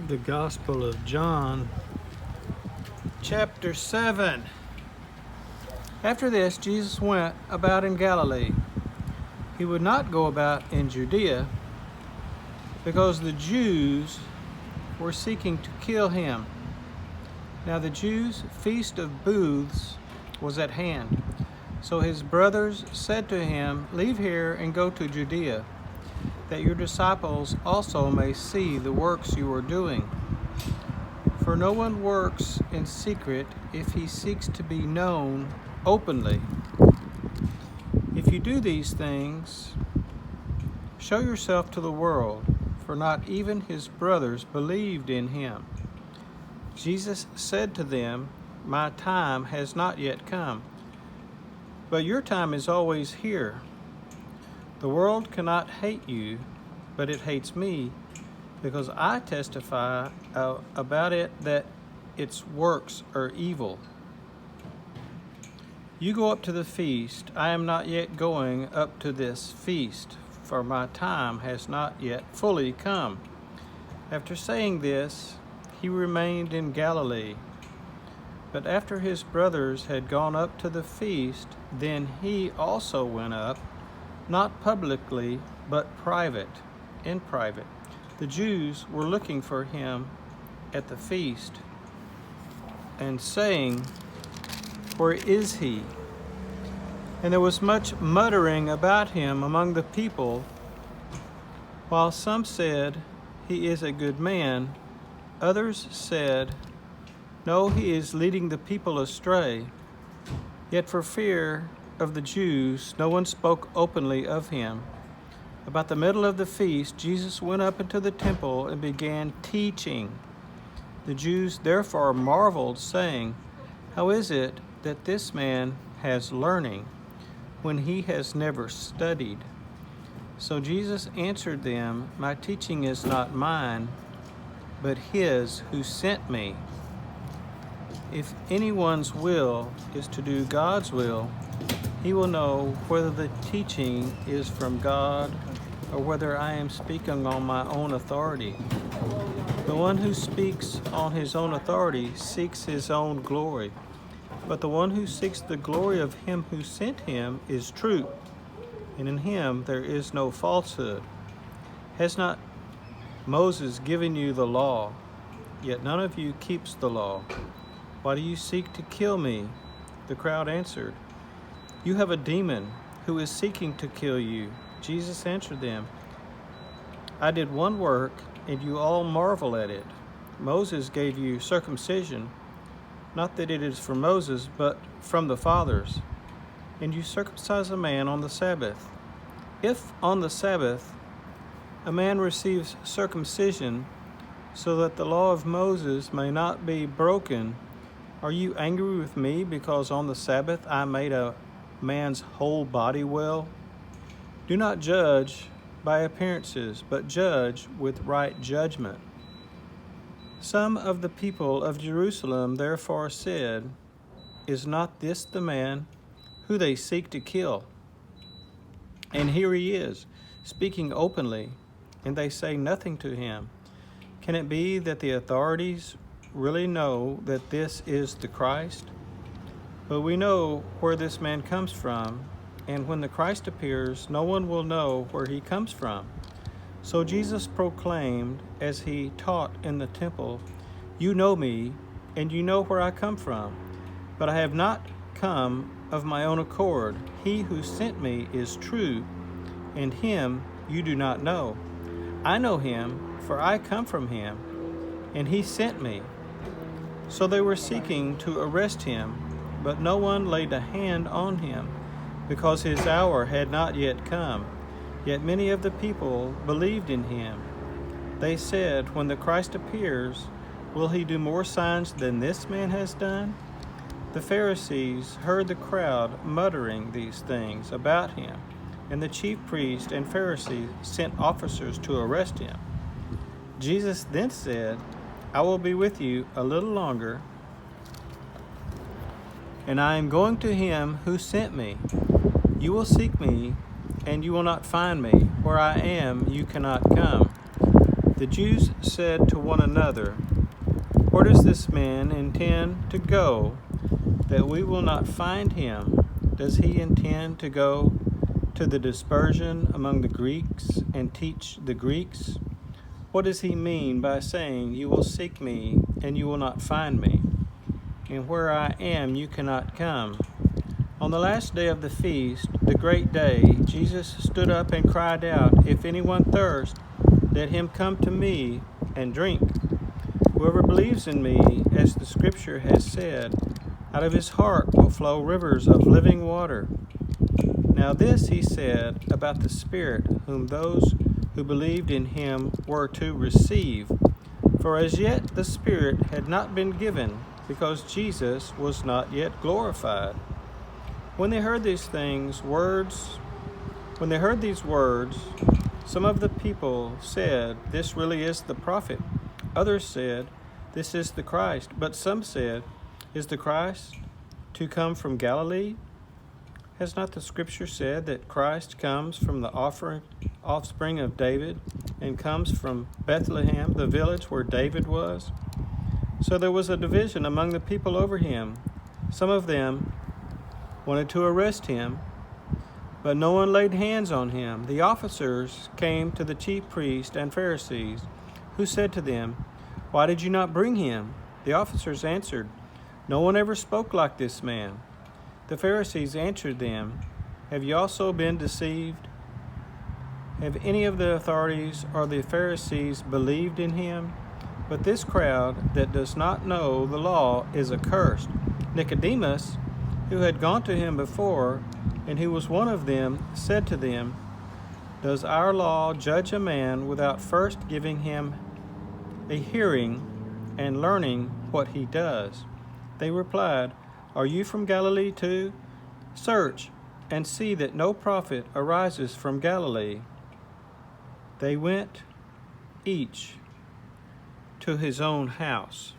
The Gospel of John, chapter 7. After this, Jesus went about in Galilee. He would not go about in Judea because the Jews were seeking to kill him. Now the Jews' feast of booths was at hand. So his brothers said to him, "Leave here and go to Judea, that your disciples also may see the works you are doing. For no one works in secret if he seeks to be known openly. If you do these things, show yourself to the world, for not even his brothers believed in him." Jesus said to them, "My time has not yet come, but your time is always here. The world cannot hate you, but it hates me, because I testify about it that its works are evil. You go up to the feast. I am not yet going up to this feast, for my time has not yet fully come." After saying this, he remained in Galilee. But after his brothers had gone up to the feast, then he also went up, not publicly, but in private. The Jews were looking for him at the feast and saying, "Where is he?" And there was much muttering about him among the people, while some said, "He is a good man." Others said, "No, he is leading the people astray." Yet for fear of the Jews, no one spoke openly of him. About the middle of the feast, Jesus went up into the temple and began teaching. The Jews therefore marveled, saying, "How is it that this man has learning, when he has never studied?" So Jesus answered them, "My teaching is not mine, but his who sent me. If anyone's will is to do God's will, he will know whether the teaching is from God or whether I am speaking on my own authority. The one who speaks on his own authority seeks his own glory, but the one who seeks the glory of him who sent him is true, and in him there is no falsehood. Has not Moses given you the law? Yet none of you keeps the law. Why do you seek to kill me?" The crowd answered, "You have a demon who is seeking to kill you." Jesus answered them, "I did one work, and you all marvel at it. Moses gave you circumcision, not that it is from Moses, but from the fathers. And you circumcise a man on the Sabbath. If on the Sabbath a man receives circumcision, so that the law of Moses may not be broken, are you angry with me because on the Sabbath I made a man's whole body well? Do not judge by appearances, but judge with right judgment." Some of the people of Jerusalem therefore said, "Is not this the man who they seek to kill? And here he is, speaking openly, and they say nothing to him. Can it be that the authorities really know that this is the Christ? But we know where this man comes from, and when the Christ appears, no one will know where he comes from." So Jesus proclaimed as he taught in the temple, "You know me, and you know where I come from, but I have not come of my own accord. He who sent me is true, and him you do not know. I know him, for I come from him, and he sent me." So they were seeking to arrest him, but no one laid a hand on him, because his hour had not yet come. Yet many of the people believed in him. They said, "When the Christ appears, will he do more signs than this man has done?" The Pharisees heard the crowd muttering these things about him, and the chief priests and Pharisees sent officers to arrest him. Jesus then said, "I will be with you a little longer, and I am going to him who sent me. You will seek me, and you will not find me. Where I am, you cannot come." The Jews said to one another, "Where does this man intend to go that we will not find him? Does he intend to go to the dispersion among the Greeks and teach the Greeks? What does he mean by saying, 'You will seek me, and you will not find me, and where I am you cannot come'?" On the last day of the feast, the great day, Jesus stood up and cried out, "If anyone thirst, let him come to me and drink. Whoever believes in me, as the scripture has said, out of his heart will flow rivers of living water." Now this he said about the Spirit, whom those who believed in him were to receive. For as yet the Spirit had not been given, because Jesus was not yet glorified. When they heard these words, some of the people said, "This really is the prophet." Others said, "This is the Christ." But some said, "Is the Christ to come from Galilee? Has not the scripture said that Christ comes from the offspring of David and comes from Bethlehem, the village where David was?" So there was a division among the people over him. Some of them wanted to arrest him, but no one laid hands on him. The officers came to the chief priests and Pharisees, who said to them, "Why did you not bring him?" The officers answered, "No one ever spoke like this man." The Pharisees answered them, "Have you also been deceived? Have any of the authorities or the Pharisees believed in him? But this crowd that does not know the law is accursed." Nicodemus, who had gone to him before, and who was one of them, said to them, "Does our law judge a man without first giving him a hearing and learning what he does?" They replied, "Are you from Galilee too? Search and see that no prophet arises from Galilee." They went each to his own house.